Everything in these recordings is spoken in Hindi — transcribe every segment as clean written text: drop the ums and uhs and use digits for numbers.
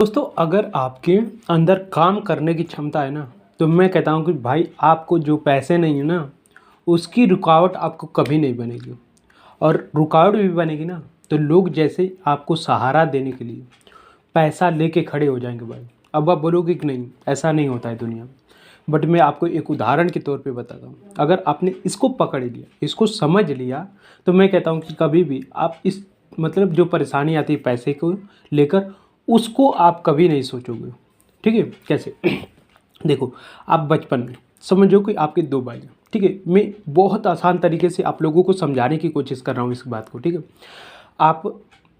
दोस्तों, अगर आपके अंदर काम करने की क्षमता है ना, तो मैं कहता हूँ कि भाई आपको जो पैसे नहीं है ना, उसकी रुकावट आपको कभी नहीं बनेगी। और रुकावट भी बनेगी ना, तो लोग जैसे आपको सहारा देने के लिए पैसा लेके खड़े हो जाएंगे भाई। अब आप बोलोगे कि नहीं, ऐसा नहीं होता है दुनिया में। बट मैं आपको एक उदाहरण के तौर पे बताता हूँ। अगर आपने इसको पकड़ लिया, इसको समझ लिया, तो मैं कहता हूँ कि कभी भी आप इस मतलब जो परेशानी आती है पैसे को लेकर, उसको आप कभी नहीं सोचोगे। ठीक है? कैसे? देखो, आप बचपन में समझो कि आपके दो भाई हैं। ठीक है? मैं बहुत आसान तरीके से आप लोगों को समझाने की कोशिश कर रहा हूँ इस बात को। ठीक है? आप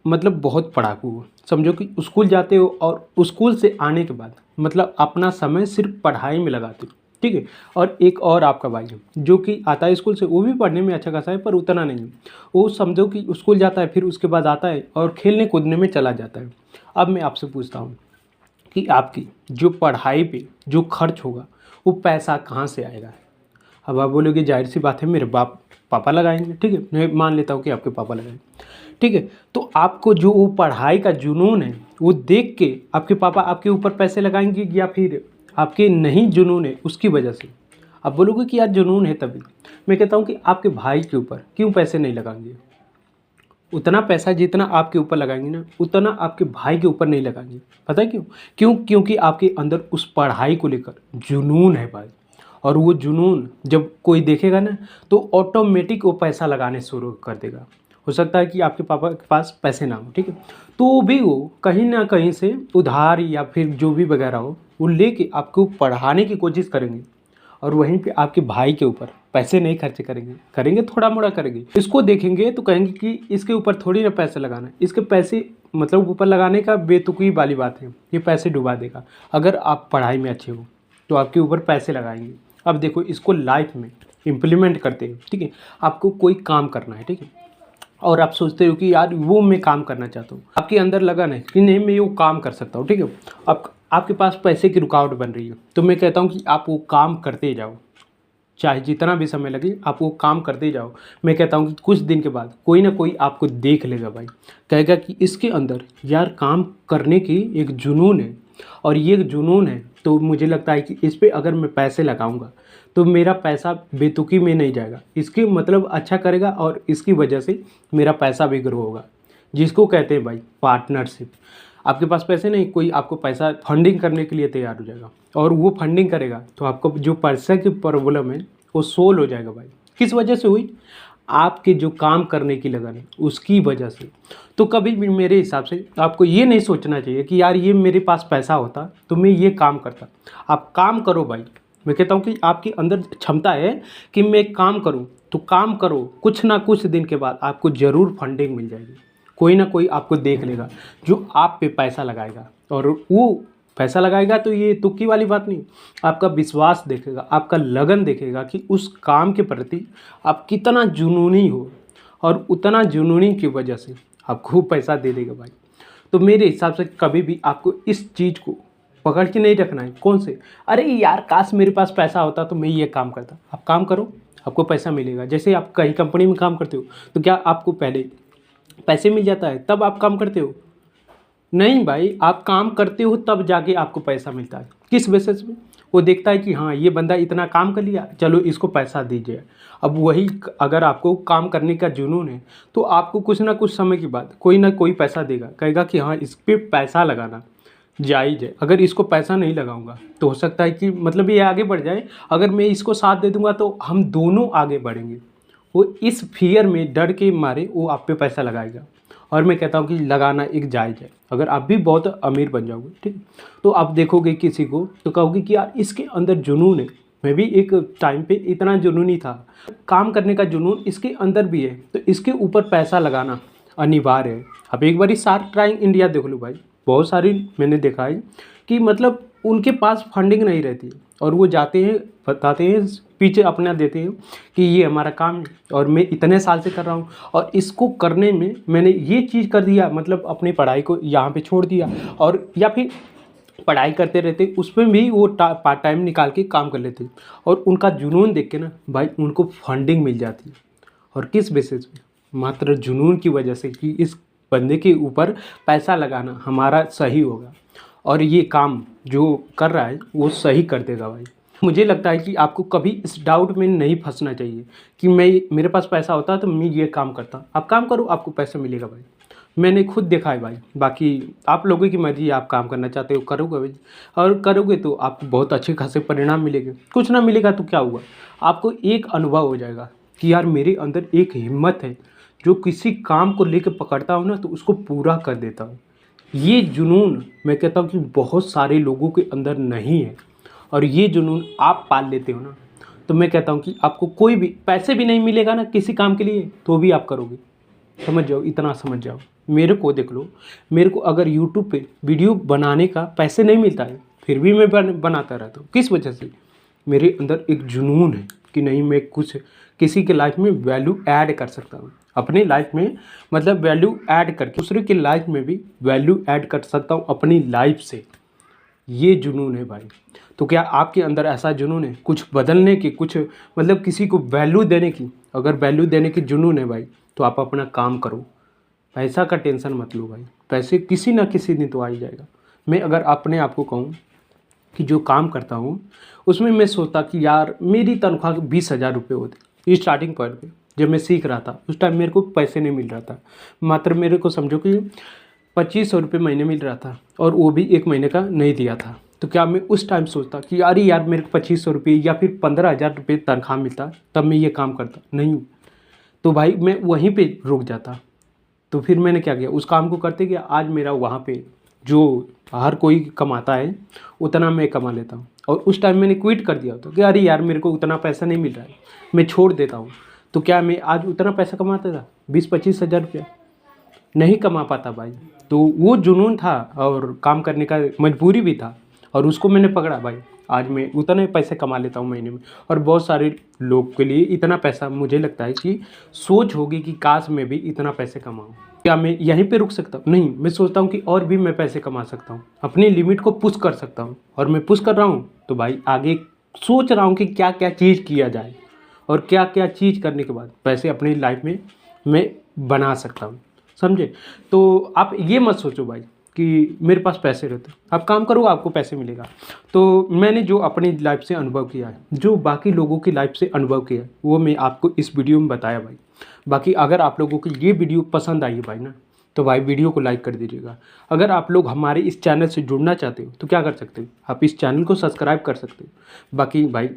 मतलब बहुत पढ़ाकू हो, समझो कि स्कूल जाते हो और स्कूल से आने के बाद मतलब अपना समय सिर्फ पढ़ाई में लगाते हो। ठीक है? और एक और आपका भाई है जो कि आता है स्कूल से, वो भी पढ़ने में अच्छा खासा है पर उतना नहीं है। वो समझो कि स्कूल जाता है, फिर उसके बाद आता है और खेलने कूदने में चला जाता है। अब मैं आपसे पूछता हूँ कि आपकी जो पढ़ाई पे जो खर्च होगा, वो पैसा कहाँ से आएगा? अब आप बोलोगे जाहिर सी बात है, मेरे पापा लगाएंगे। ठीक है? मैं मान लेता हूँ कि आपके पापा लगाएंगे। ठीक है? तो आपको जो वो पढ़ाई का जुनून है, वो देख के आपके पापा आपके ऊपर पैसे लगाएंगे, या फिर आपके नहीं जुनून है उसकी वजह से? आप बोलोगे कि यार जुनून है तभी। मैं कहता हूँ कि आपके भाई के ऊपर क्यों पैसे नहीं लगाएंगे? उतना पैसा जितना आपके ऊपर लगाएंगे ना, उतना आपके भाई के ऊपर नहीं लगाएंगे। पता है क्यों? क्योंकि आपके अंदर उस पढ़ाई को लेकर जुनून है भाई। और वो जुनून जब कोई देखेगा ना, तो ऑटोमेटिक वो पैसा लगाने शुरू कर देगा। हो सकता है कि आपके पापा के पास पैसे ना हो, ठीक है, तो भी वो कहीं ना कहीं से उधार या फिर जो भी वगैरह हो, वो लेके आपको पढ़ाने की कोशिश करेंगे। और वहीं पे आपके भाई के ऊपर पैसे नहीं खर्च करेंगे, करेंगे थोड़ा मोड़ा करेंगे। इसको देखेंगे तो कहेंगे कि इसके ऊपर थोड़ी ना पैसे लगाना है, इसके पैसे मतलब ऊपर लगाने का बेतुकी वाली बात है, ये पैसे डुबा देगा। अगर आप पढ़ाई में अच्छे हो तो आपके ऊपर पैसे लगाएंगे। अब देखो, इसको लाइफ में इम्प्लीमेंट करते हैं। ठीक है? आपको कोई काम करना है, ठीक है, और आप सोचते हो कि यार वो मैं काम करना चाहता हूँ, आपके अंदर लगन है कि नहीं मैं वो काम कर सकता हूँ। ठीक है? आप आपके पास पैसे की रुकावट बन रही है, तो मैं कहता हूँ कि आप वो काम करते जाओ, चाहे जितना भी समय लगे आप वो काम करते जाओ। मैं कहता हूँ कि कुछ दिन के बाद कोई ना कोई आपको देख लेगा भाई, कहेगा कि इसके अंदर यार काम करने की एक जुनून है। और ये जुनून है तो मुझे लगता है कि इस पे अगर मैं पैसे लगाऊंगा तो मेरा पैसा बेतुकी में नहीं जाएगा, इसकी मतलब अच्छा करेगा और इसकी वजह से मेरा पैसा भी ग्रो होगा। जिसको कहते हैं भाई पार्टनरशिप। आपके पास पैसे नहीं, कोई आपको पैसा फंडिंग करने के लिए तैयार हो जाएगा, और वो फंडिंग करेगा तो आपको जो पैसे की प्रॉब्लम है वो सोल्व हो जाएगा भाई। किस वजह से हुई? आपके जो काम करने की लगन है उसकी वजह से। तो कभी भी मेरे हिसाब से आपको ये नहीं सोचना चाहिए कि यार ये मेरे पास पैसा होता तो मैं ये काम करता। आप काम करो भाई। मैं कहता हूँ कि आपके अंदर क्षमता है कि मैं काम करूँ, तो काम करो। कुछ ना कुछ दिन के बाद आपको ज़रूर फंडिंग मिल जाएगी। कोई ना कोई आपको देख लेगा जो आप पे पैसा लगाएगा, और वो पैसा लगाएगा तो ये तुक्की वाली बात नहीं, आपका विश्वास देखेगा, आपका लगन देखेगा कि उस काम के प्रति आप कितना जुनूनी हो, और उतना जुनूनी की वजह से आपको पैसा दे देगा भाई। तो मेरे हिसाब से कभी भी आपको इस चीज़ को पकड़ के नहीं रखना है। कौन से? अरे यार काश मेरे पास पैसा होता तो मैं ये काम करता। आप काम करो, आपको पैसा मिलेगा। जैसे आप कहीं कंपनी में काम करते हो तो क्या आपको पहले पैसे मिल जाता है तब आप काम करते हो? नहीं भाई, आप काम करते हो तब जाके आपको पैसा मिलता है। किस बेसिस पे? वो देखता है कि हाँ ये बंदा इतना काम कर लिया, चलो इसको पैसा दीजिए। अब वही अगर आपको काम करने का जुनून है तो आपको कुछ ना कुछ समय के बाद कोई ना कोई पैसा देगा, कहेगा कि हाँ इस पे पैसा लगाना जायज़ है। अगर इसको पैसा नहीं लगाऊंगा तो हो सकता है कि मतलब ये आगे बढ़ जाए, अगर मैं इसको साथ दे दूंगा तो हम दोनों आगे बढ़ेंगे। वो इस फियर में डर के मारे वो आप पे पैसा लगाएगा। और मैं कहता हूँ कि लगाना एक जायज़ है। अगर आप भी बहुत अमीर बन जाओगे, ठीक, तो आप देखोगे किसी को तो कहोगे कि यार इसके अंदर जुनून है। मैं भी एक टाइम पे इतना जुनूनी था, काम करने का जुनून इसके अंदर भी है, तो इसके ऊपर पैसा लगाना अनिवार्य है। अब एक बार शार्क टैंक इंडिया देख लो भाई, बहुत सारी मैंने देखा है कि मतलब उनके पास फंडिंग नहीं रहती और वो जाते हैं, बताते हैं, पीछे अपना देते हैं कि ये हमारा काम है और मैं इतने साल से कर रहा हूँ, और इसको करने में मैंने ये चीज़ कर दिया, मतलब अपनी पढ़ाई को यहाँ पे छोड़ दिया, और या फिर पढ़ाई करते रहते उसमें भी वो पार्ट टाइम निकाल के काम कर लेते, और उनका जुनून देख के ना भाई उनको फंडिंग मिल जाती है। और किस बेसिस पे? मात्र जुनून की वजह से कि इस बंदे के ऊपर पैसा लगाना हमारा सही होगा। और ये काम जो कर रहा है वो सही कर देगा भाई। मुझे लगता है कि आपको कभी इस डाउट में नहीं फंसना चाहिए कि मेरे पास पैसा होता तो मैं ये काम करता। आप काम करो, आपको पैसा मिलेगा भाई। मैंने खुद देखा है भाई। बाकी आप लोगों की मर्ज़ी, आप काम करना चाहते हो करोगे भाई, और करोगे तो आपको बहुत अच्छे खासे परिणाम मिलेंगे। कुछ ना मिलेगा तो क्या हुआ, आपको एक अनुभव हो जाएगा कि यार मेरे अंदर एक हिम्मत है, जो किसी काम को लेकर पकड़ता हूँ ना तो उसको पूरा कर देता हूँ। ये जुनून मैं कहता हूँ कि बहुत सारे लोगों के अंदर नहीं है, और ये जुनून आप पाल लेते हो ना तो मैं कहता हूँ कि आपको कोई भी पैसे भी नहीं मिलेगा ना किसी काम के लिए तो भी आप करोगे। समझ जाओ, इतना समझ जाओ। मेरे को देख लो, मेरे को अगर यूट्यूब पे वीडियो बनाने का पैसे नहीं मिलता है फिर भी मैं बनाता रहता हूँ। किस वजह से? मेरे अंदर एक जुनून है कि नहीं, मैं कुछ किसी के लाइफ में वैल्यू ऐड कर सकता हूँ अपनी लाइफ में, मतलब वैल्यू ऐड करके दूसरे की लाइफ में भी वैल्यू ऐड कर सकता हूँ अपनी लाइफ से। ये जुनून है भाई। तो क्या आपके अंदर ऐसा जुनून है कुछ बदलने की, कुछ मतलब किसी को वैल्यू देने की? अगर वैल्यू देने की जुनून है भाई तो आप अपना काम करो, पैसा का टेंशन मत लो भाई। पैसे किसी ना किसी दिन तो आ ही जाएगा। मैं अगर अपने आप को कहूँ कि जो काम करता हूँ उसमें मैं सोचता कि यार मेरी तनख्वाह 20,000 रुपये होती स्टार्टिंग पॉइंट पे। जब मैं सीख रहा था उस टाइम मेरे को पैसे नहीं मिल रहा था, मात्र मेरे को समझो कि 2500 रुपये महीने मिल रहा था, और वो भी 1 महीने का नहीं दिया था। तो क्या मैं उस टाइम सोचता कि अरे यार मेरे को 2500 रुपये या फिर 15,000 रुपये तनख्वाह मिलता तब मैं ये काम करता? नहीं। तो भाई मैं वहीं पे रुक जाता। तो फिर मैंने क्या किया, उस काम को करते गया। आज मेरा वहाँ पे जो हर कोई कमाता है उतना मैं कमा लेता हूँ, और उस टाइम मैंने क्विट कर दिया होता कि अरे यार मेरे को उतना पैसा नहीं मिल रहा है, मैं छोड़ देता हूँ। तो क्या मैं आज उतना पैसा कमाता था? 20-25 हज़ार रुपया नहीं कमा पाता भाई। तो वो जुनून था और काम करने का मजबूरी भी था, और उसको मैंने पकड़ा भाई। आज मैं उतने पैसे कमा लेता हूँ महीने में, और बहुत सारे लोग के लिए इतना पैसा मुझे लगता है कि सोच होगी कि काश मैं भी इतना पैसे कमाऊँ। क्या मैं यहीं पे रुक सकता हूँ? नहीं, मैं सोचता हूँ कि और भी मैं पैसे कमा सकता हूँ, अपनी लिमिट को पुश कर सकता हूँ, और मैं पुश कर रहा हूँ। तो भाई आगे सोच रहा हूँ कि क्या क्या चीज़ किया जाए, और क्या क्या चीज़ करने के बाद पैसे अपनी लाइफ में मैं बना सकता हूँ। समझे? तो आप ये मत सोचो भाई कि मेरे पास पैसे रहते, आप काम करो आपको पैसे मिलेगा। तो मैंने जो अपनी लाइफ से अनुभव किया है, जो बाकी लोगों की लाइफ से अनुभव किया है, वो मैं आपको इस वीडियो में बताया भाई। बाकी अगर आप लोगों को ये वीडियो पसंद आई है भाई ना, तो भाई वीडियो को लाइक कर दीजिएगा। अगर आप लोग हमारे इस चैनल से जुड़ना चाहते हो तो क्या कर सकते हो, आप इस चैनल को सब्सक्राइब कर सकते हो। बाकी भाई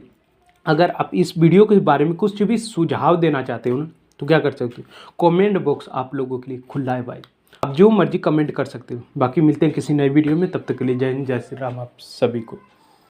अगर आप इस वीडियो के बारे में कुछ भी सुझाव देना चाहते हो ना तो क्या कर सकते हो, कमेंट बॉक्स आप लोगों के लिए खुला है भाई, आप जो मर्जी कमेंट कर सकते हो। बाकी मिलते हैं किसी नए वीडियो में, तब तक के लिए जय हिंद जय श्री राम आप सभी को।